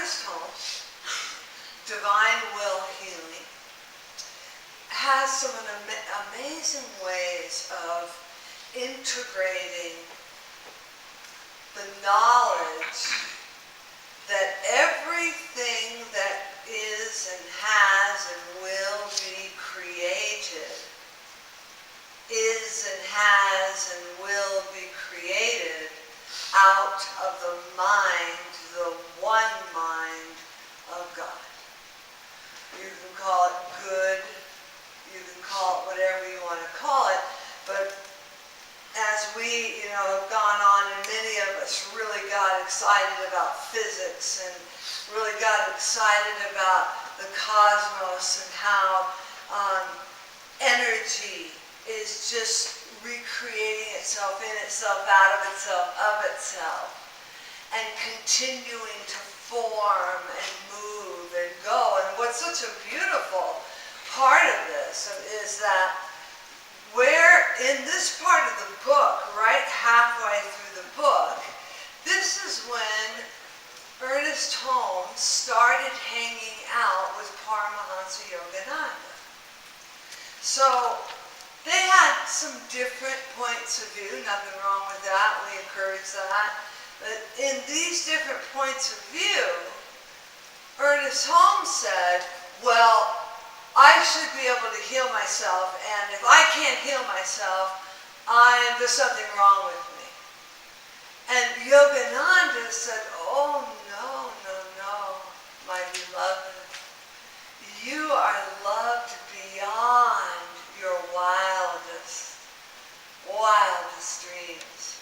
Ernest Holmes, Divine Will Healing, has some amazing ways of integrating the knowledge that everything that is and has and will be created is and has and will be created out of the mind, the one mind of God. You can call it good, you can call it whatever you want to call it, but as we, have gone on, and many of us really got excited about physics and really got excited about the cosmos and how energy is just recreating itself in itself, out of itself, and continuing to form and move and go. And what's such a beautiful part of this is that where in this part of the book, right halfway through the book, this is when Ernest Holmes started hanging out with Paramahansa Yogananda. So they had some different points of view, nothing wrong with that, we encourage that. But in these different points of view, Ernest Holmes said, well, I should be able to heal myself, and if I can't heal myself, there's something wrong with me. And Yogananda said, oh, no, my beloved. You are loved beyond your wildest dreams.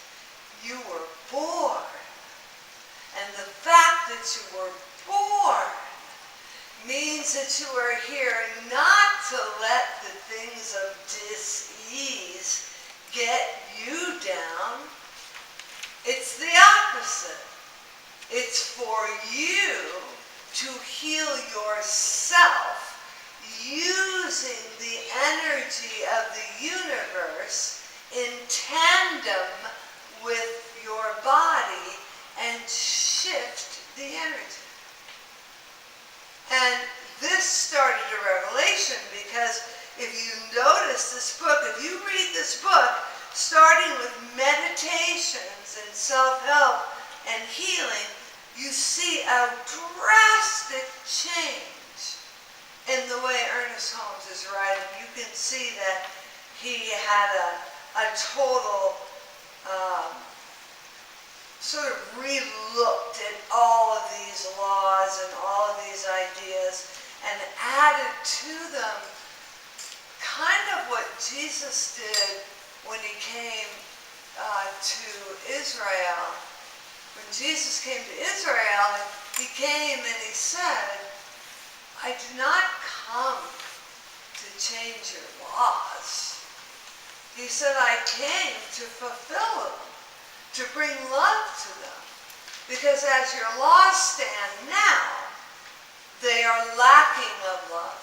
You were born. And the fact that you were born means that you are here not to let the things of dis-ease get you down. It's the opposite. It's for you to heal yourself using the energy of the universe in tandem with your body and shift the energy. And this started a revelation because if you notice this book, if you read this book, starting with meditations and self-help and healing, you see a drastic change in the way Ernest Holmes is writing. You can see that he had a total sort of re-looked at all of these laws and all of these ideas and added to them kind of what Jesus did when he came to Israel. When Jesus came to Israel, he came and he said, I do not come to change your laws. He said, I came to fulfill them, to bring love to them. Because as your laws stand now, they are lacking of love.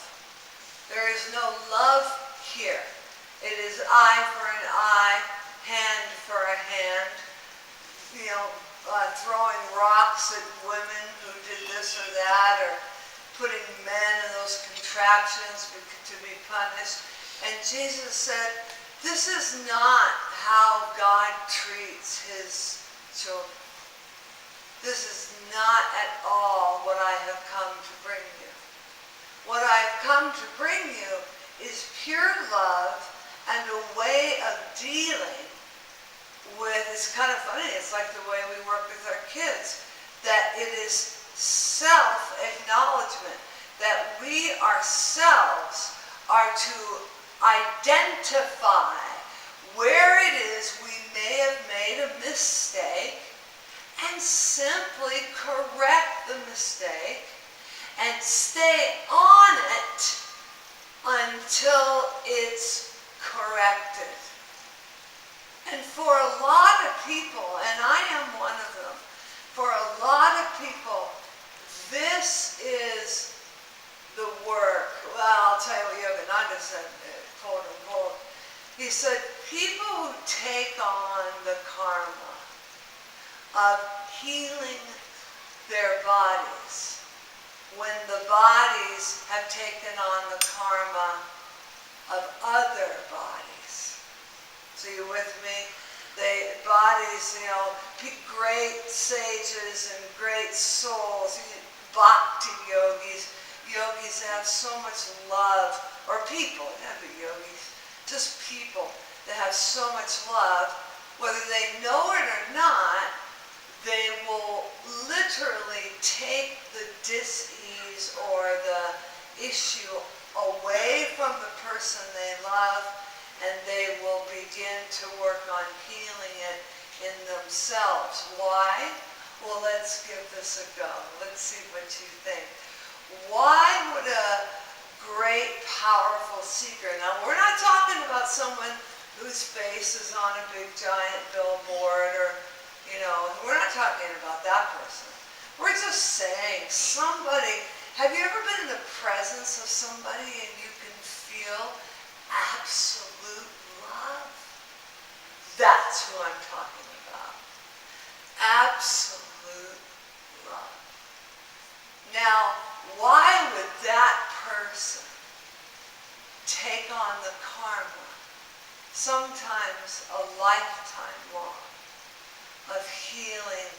There is no love here. It is eye for an eye, hand for a hand, throwing rocks at women who did this or that, or putting men in those contraptions to be punished. And Jesus said, this is not how God treats his children. This is not at all what I have come to bring you. What I have come to bring you is pure love and a way of dealing with, it's kind of funny, it's like the way we work with our kids, that it is self-acknowledgement, that we ourselves are to identify where it is we may have made a mistake and simply correct the mistake and stay on it until it's corrected. And for a lot of people, and I am one of them, for a lot of people, this is the work. Well, I'll tell you what Yogananda said, quote unquote. He said, people who take on the karma of healing their bodies. When the bodies have taken on the karma of other bodies. So you with me? Bodies, great sages and great souls, bhakti yogis, yogis that have so much love, or people, not the yogis, just people that have so much love, whether they know it or not, they will literally take the dis-ease or the issue away from the person they love, and they will begin to work on healing it in themselves. Why? Well, let's give this a go. Let's see what you think. Why would a great, powerful seeker, now we're not talking about someone whose face is on a big giant billboard, or, we're not talking about that person. We're just saying somebody, have you ever been in the presence of somebody and you can feel absolute love? That's who I'm talking about. Absolute love. Now, why would that person take on the karma, sometimes a lifetime long, of healing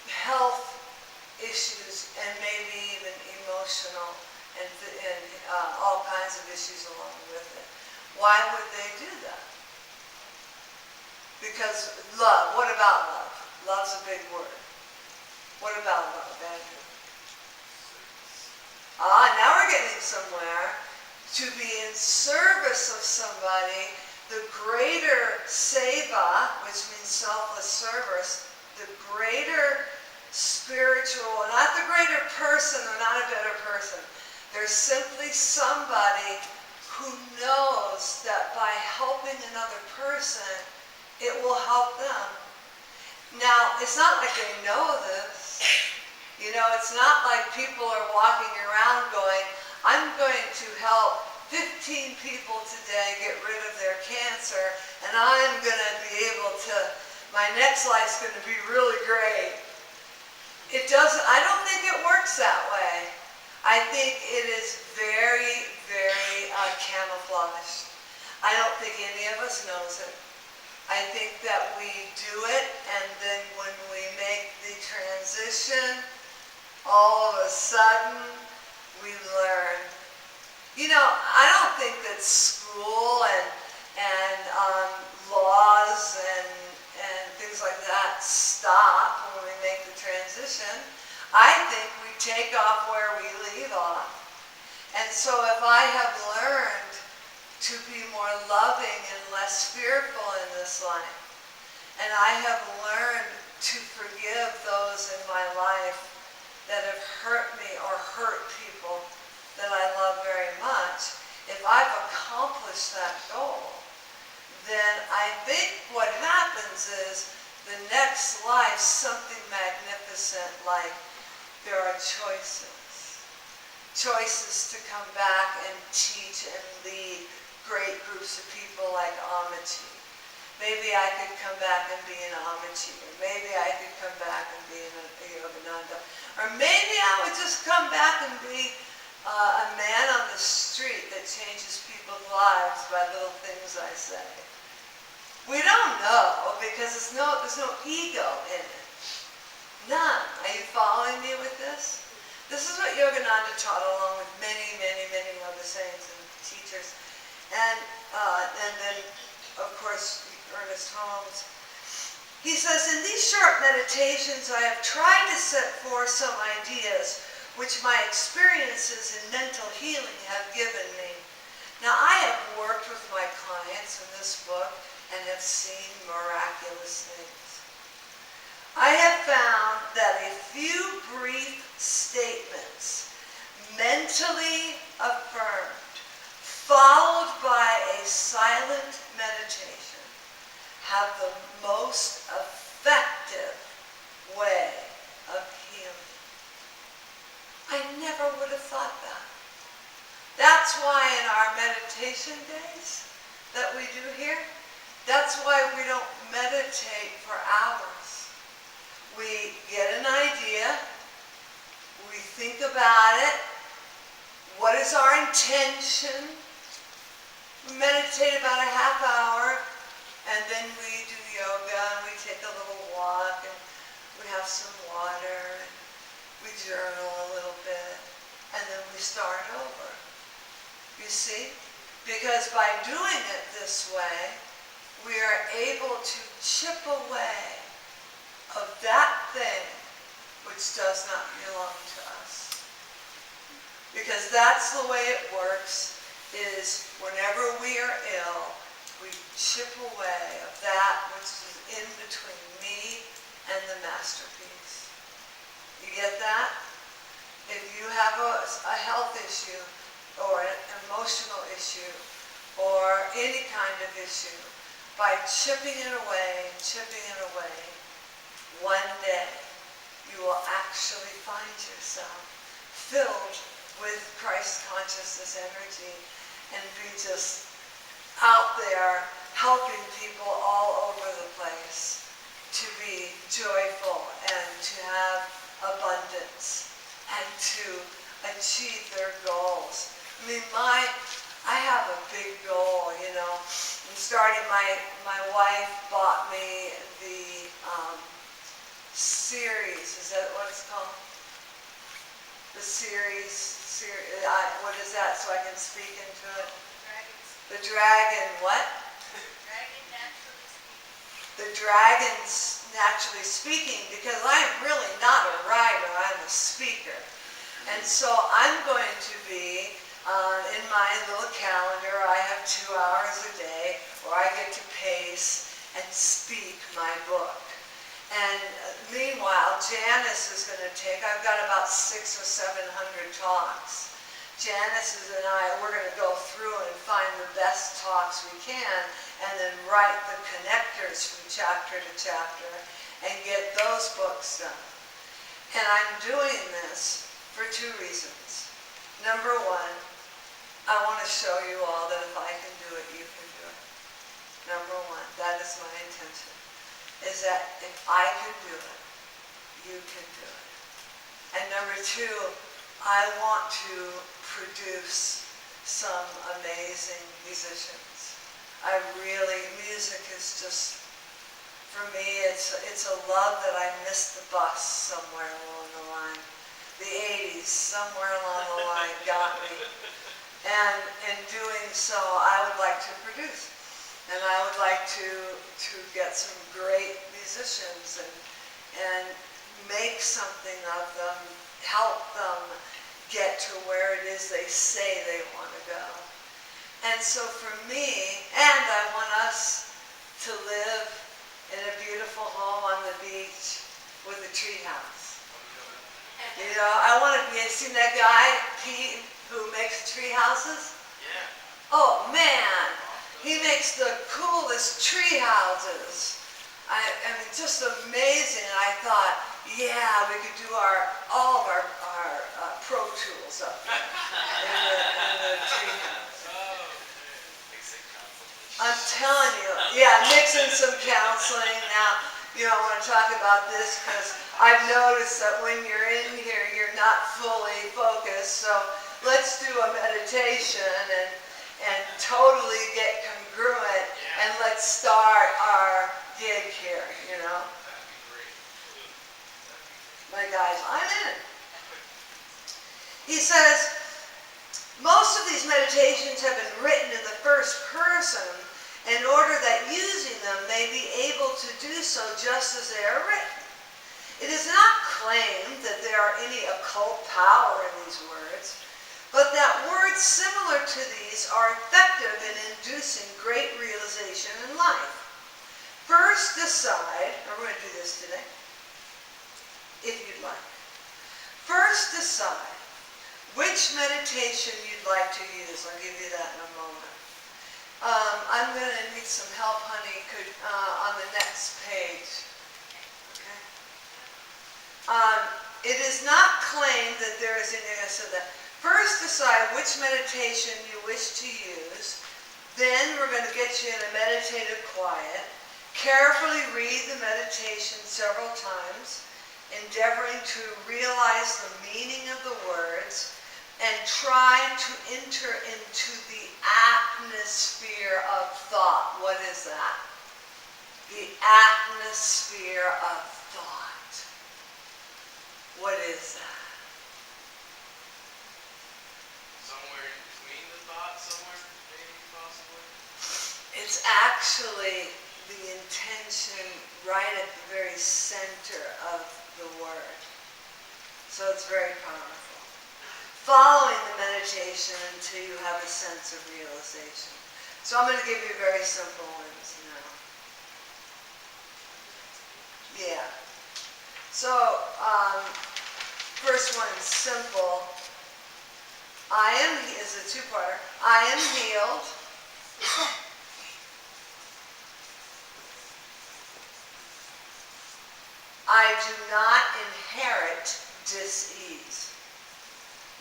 health issues and maybe even emotional and all kinds of issues along with it? Why would they do that? Because love. What about love? Love's a big word. What about love, Andrew? Now we're getting somewhere. To be in service of somebody, the greater seva, which means selfless service, the greater spiritual, not the greater person or not a better person. There's simply somebody who knows that by helping another person, it will help them. Now, it's not like they know this. It's not like people are walking around going, I'm going to help 15 people today get rid of their cancer, and I'm going to be able to, my next life's going to be really great. It doesn't, I don't think it works that way. I think it is very, very camouflaged. I don't think any of us knows it. I think that we do it, and then when we make the transition, all of a sudden, we learn. I don't think that school and laws and things like that stop when we make the transition. I think we take off where we leave off. And so if I have learned to be more loving and less fearful in this life, and I have learned to forgive those in my life that have hurt me or hurt people that I love very much, if I've accomplished that goal, then I think what happens is the next life, something magnificent, like there are choices. Choices to come back and teach and lead great groups of people like Amachi. Maybe I could come back and be an Amachi, or maybe I could come back and be a Yogananda, or maybe I would just come back and be a man on the street that changes people's lives by little things I say. We don't know, because there's no ego in it. None. Are you following me with this? This is what Yogananda taught, along with many, many, many other saints and teachers. And then, of course, Ernest Holmes. He says, in these short meditations, I have tried to set forth some ideas which my experiences in mental healing have given me. Now, I have worked with my clients in this book and have seen miraculous things. I have found that a few brief statements, mentally affirmed, followed by a silent meditation, have the most effective way of healing. I never would have thought that. That's why in our meditation days that we do here, that's why we don't meditate for hours. We get an idea, we think about it, what is our intention? We meditate about a half hour, and then we do yoga, and we take a little walk, and we have some water, and we journal a little bit, and then we start over. You see? Because by doing it this way, we are able to chip away of that thing which does not belong to us. Because that's the way it works, is whenever we are ill, we chip away of that which is in between me and the masterpiece. You get that? If you have a health issue, or an emotional issue, or any kind of issue, by chipping it away, one day you will actually find yourself filled with Christ consciousness energy and be just out there helping people all over the place to be joyful and to have abundance and to achieve their goals. I mean, I have a big goal, you know. I'm starting, my wife bought me the series, is that what it's called? The series, what is that, so I can speak into it? The dragon, what? Dragon naturally speaking. The dragon's naturally speaking, because I am really not a writer, I'm a speaker. And so I'm going to be, in my little calendar, I have 2 hours a day where I get to pace and speak my book. And meanwhile, Janice is going to take, I've got about 600 or 700 talks. Janice and I, we're going to go through and find the best talks we can and then write the connectors from chapter to chapter and get those books done. And I'm doing this for 2 reasons. Number 1, I want to show you all that if I can do it, you can do it. Number 1, that is my intention, is that if I can do it, you can do it. And number 2, I want to produce some amazing musicians. Music is just, for me, it's a love that I missed the bus somewhere along the line. The 80s, somewhere along the line, got me. And in doing so, I would like to produce. And I would like to get some great musicians and make something of them, help them get to where it is they say they want to go. And so for me, and I want us to live in a beautiful home on the beach with a tree house. You know, I want to be, seen that guy, Pete, who makes tree houses? Yeah. Oh man, he makes the coolest tree houses. I mean, just amazing. And I thought, yeah, we could do all of our Pro Tools up there in the tree house. I'm telling you, yeah, mixing some counseling now. You know, I want to talk about this because I've noticed that when you're in here, you're not fully focused. So let's do a meditation and totally get congruent, and let's start our gig here, you know. My guys, I'm in. He says, most of these meditations have been written in the first person in order that using them may be able to do so just as they are written. It is not claimed that there are any occult power in these words, but that words similar to these are effective in inducing great realization in life. First decide, and we're going to do this today, if you'd like. First decide which meditation you'd like to use. I'll give you that in a moment. I'm going to need some help, honey, on the next page. Okay. It is not claimed that there is any, so that first decide which meditation you wish to use. Then we're going to get you in a meditative quiet. Carefully read the meditation several times, endeavoring to realize the meaning of the words, and try to enter into the atmosphere of thought. What is that? The atmosphere of thought. What is that? Somewhere in between the thoughts, somewhere, maybe, possibly? It's actually the intention right at the very center of the word. So it's very powerful. Following the meditation until you have a sense of realization. So I'm going to give you very simple ones now. Yeah. So, first one, simple. I am, is a two-parter. I am healed. I do not inherit dis-ease.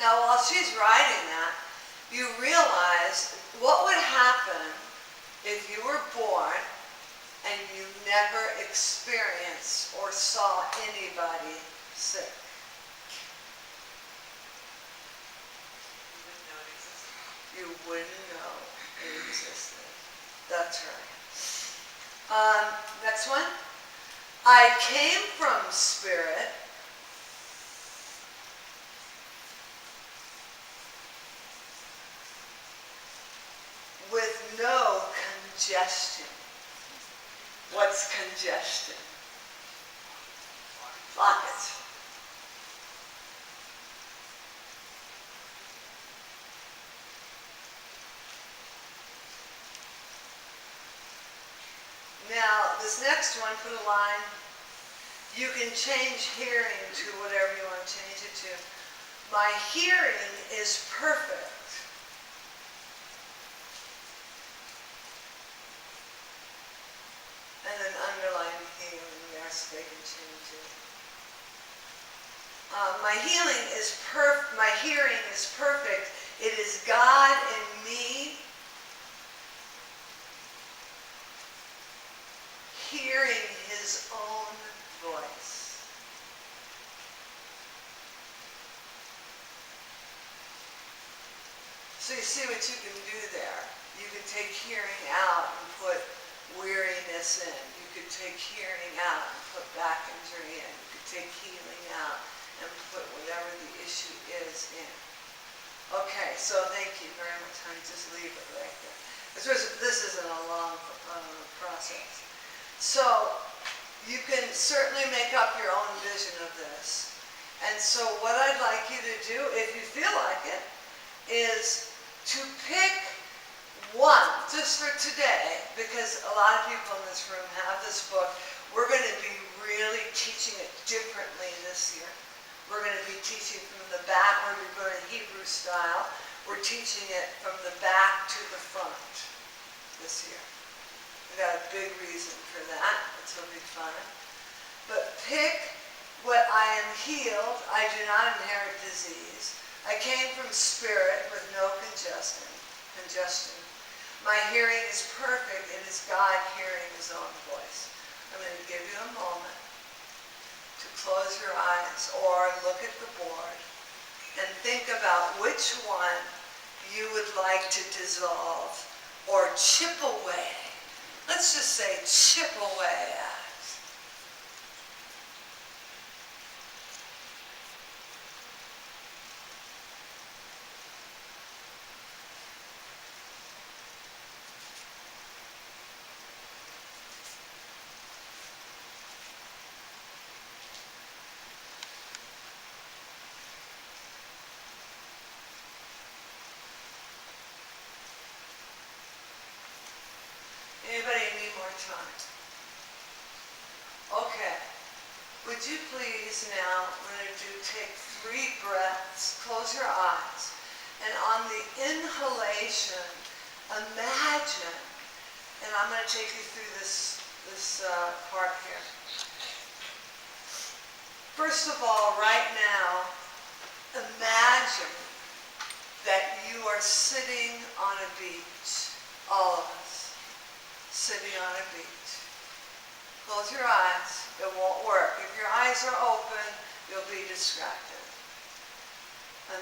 Now, while she's writing that, you realize what would happen if you were born and you never experienced or saw anybody sick. You wouldn't know it existed. That's right. Next one. I came from spirit. With no congestion. What's congestion? Blockage. Now, this next one, put a line. You can change hearing to whatever you want to change it to. My hearing is perfect. And then underline healing there so they can change it. My healing is my hearing is perfect. It is God in me hearing his own voice. So you see what you can do there. You can take hearing out and put weariness in. You could take hearing out and put back injury in. You could take healing out and put whatever the issue is in. Okay, so thank you very much, honey. Just leave it right there. This isn't a long process. So you can certainly make up your own vision of this. And so what I'd like you to do, if you feel like it, is to pick one, just for today, because a lot of people in this room have this book. We're going to be really teaching it differently this year. We're going to be teaching from the back. We're going to be going Hebrew style. We're teaching it from the back to the front this year. We got a big reason for that. This will be fun. But pick what I am healed. I do not inherit disease. I came from spirit with no congestion. My hearing is perfect. It is God hearing his own voice. I'm going to give you a moment to close your eyes or look at the board and think about which one you would like to dissolve or chip away. Let's just say chip away at. Anybody need more time? Okay. Would you please now, we're going to take 3 breaths, close your eyes, and on the inhalation, imagine, and I'm going to take you through this part here. First of all, right now, imagine that you are sitting on a beach, all of us. Sitting on a beach. close your eyes. It won't work. If your eyes are open, you'll be distracted.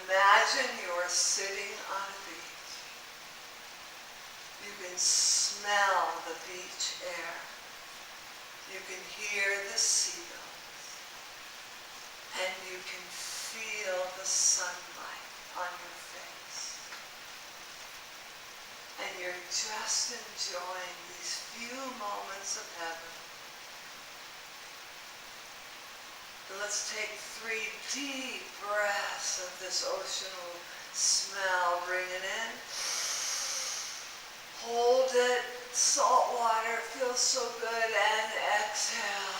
Imagine you are sitting on a beach. You can smell the beach air. You can hear the seagulls. And you can feel the sunlight on your face. And you're just enjoying these few moments of heaven. Let's take 3 deep breaths of this oceanal smell. Bring it in. Hold it. Salt water feels so good. And exhale.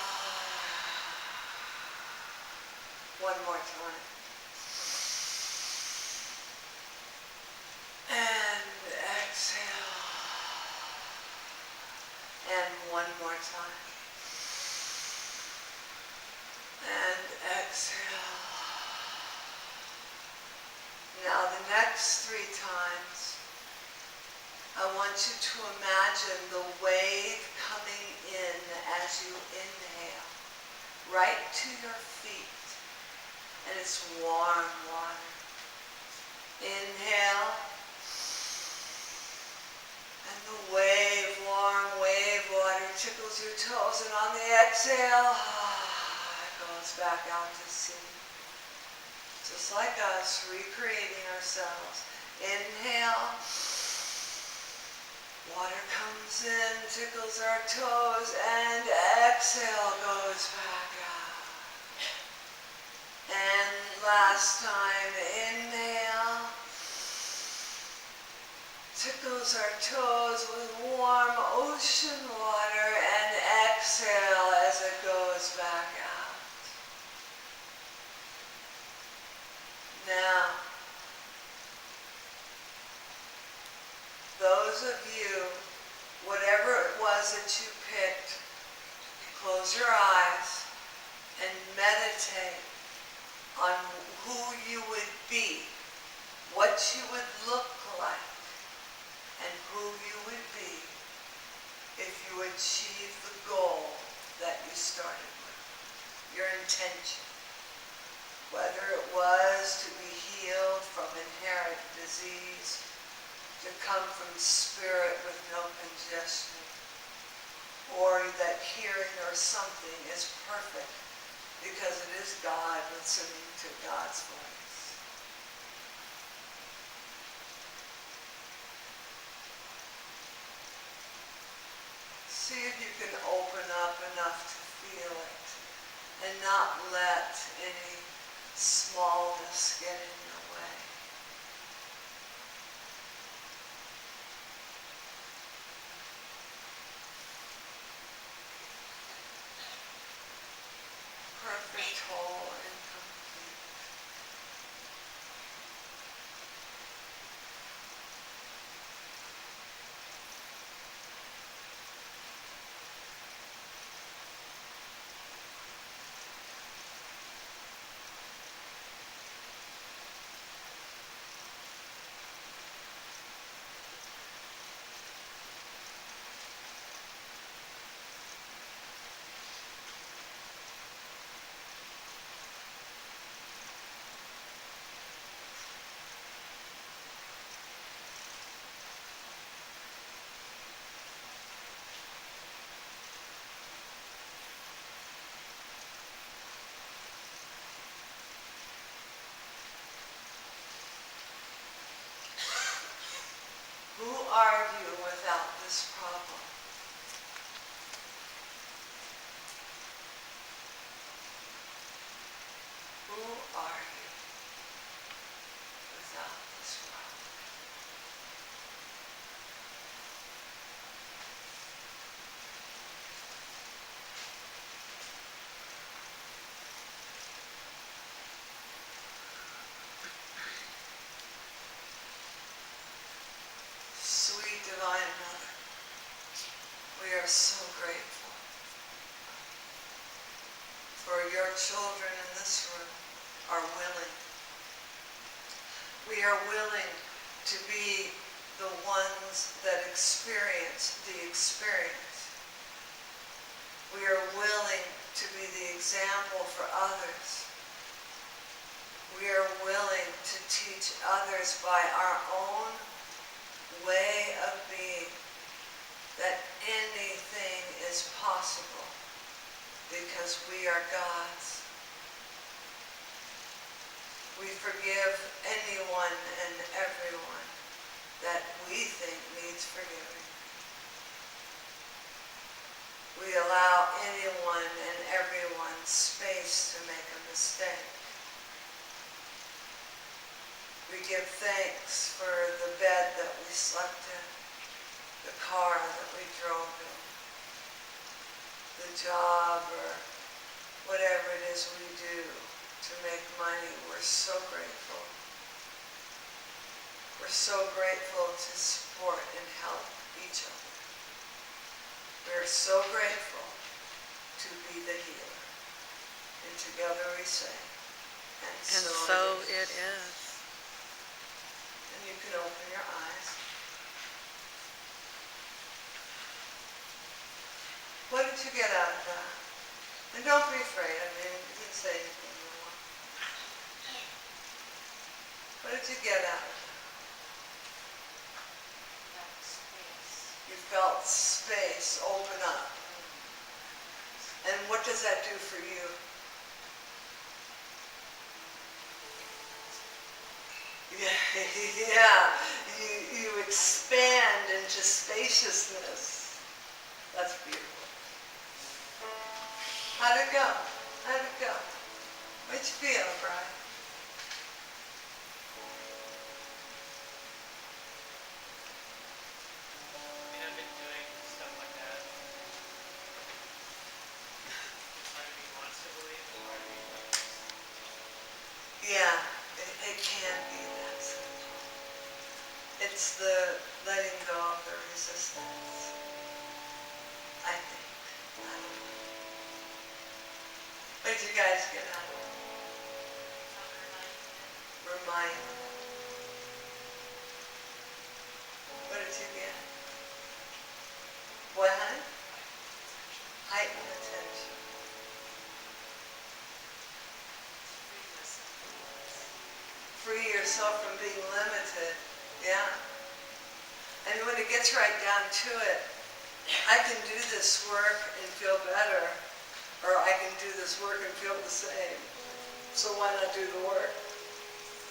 One more time. And exhale. And one more time. And exhale. Now the next 3 times, I want you to imagine the wave coming in as you inhale, right to your feet. And it's warm water. Inhale. And the warm wave water tickles your toes. And on the exhale, it goes back out to sea. Just like us, recreating ourselves. Inhale. Water comes in, tickles our toes, and exhale goes back out. And last time, inhale. Tickles our toes with warm ocean water, and exhale as it goes back out. Now, those of you, whatever it was that you picked, close your eyes and meditate on who you would be, what you would look like, and who you would be if you achieve the goal that you started with, your intention. Whether it was to be healed from inherent disease, to come from spirit with no congestion, or that hearing or something is perfect because it is God listening to God's voice. See if you can open up enough to feel it and not let any smallness get in your way. Perfect, whole, and complete. Who are you without this problem? Who are you without this problem? Sweet Divine Mother, we are so grateful for your children in this room are willing. We are willing to be the ones that experience the experience. We are willing to be the example for others. We are willing to teach others by our own way of being that anything is possible because we are God's. We forgive anyone and everyone that we think needs forgiving. We allow anyone and everyone space to make a mistake. We give thanks for the bed that we slept in, the car that we drove in, the job or whatever it is we do to make money. We're so grateful. We're so grateful to support and help each other. We're so grateful to be the healer. And together we say, and so it is. And you can open your eyes. What did you get out of that? And don't be afraid. I mean, you can say anything you want. What did you get out of that? You felt space open up. And what does that do for you? Yeah, you expand into spaciousness. That's beautiful. How'd it go? How'd it go? What'd you feel, Brian? I've been doing stuff like that. Part of me wants to believe, and part of me Yeah, it can be that simple. It's the letting go of the resistance, I think. I don't know. What did you guys get out of it? Reminded. What did you get? What, honey? Heightened attention. Free yourself from being limited. Yeah. And when it gets right down to it, I can do this work and feel better, or I can do this work and feel the same. So why not do the work?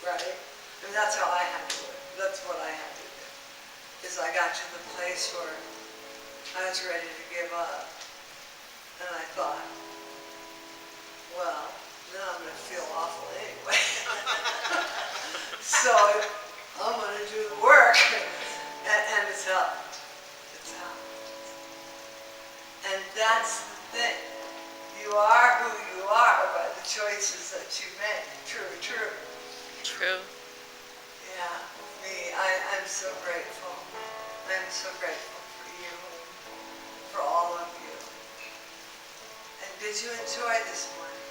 Right? And that's how I had to do it. That's what I had to do. Is I got to the place where I was ready to give up. And I thought, well, then I'm going to feel awful anyway. So I'm going to do the work. And it's helped. It's helped. And that's the thing. You are who you are by the choices that you make. True, true. True. Yeah, me, I'm so grateful. I'm so grateful for you, for all of you. And did you enjoy this morning?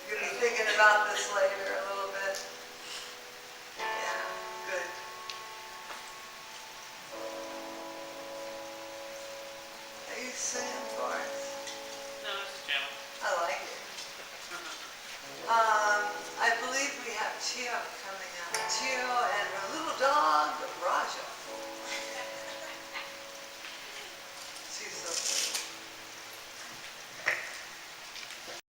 You're going to be thinking about this later a little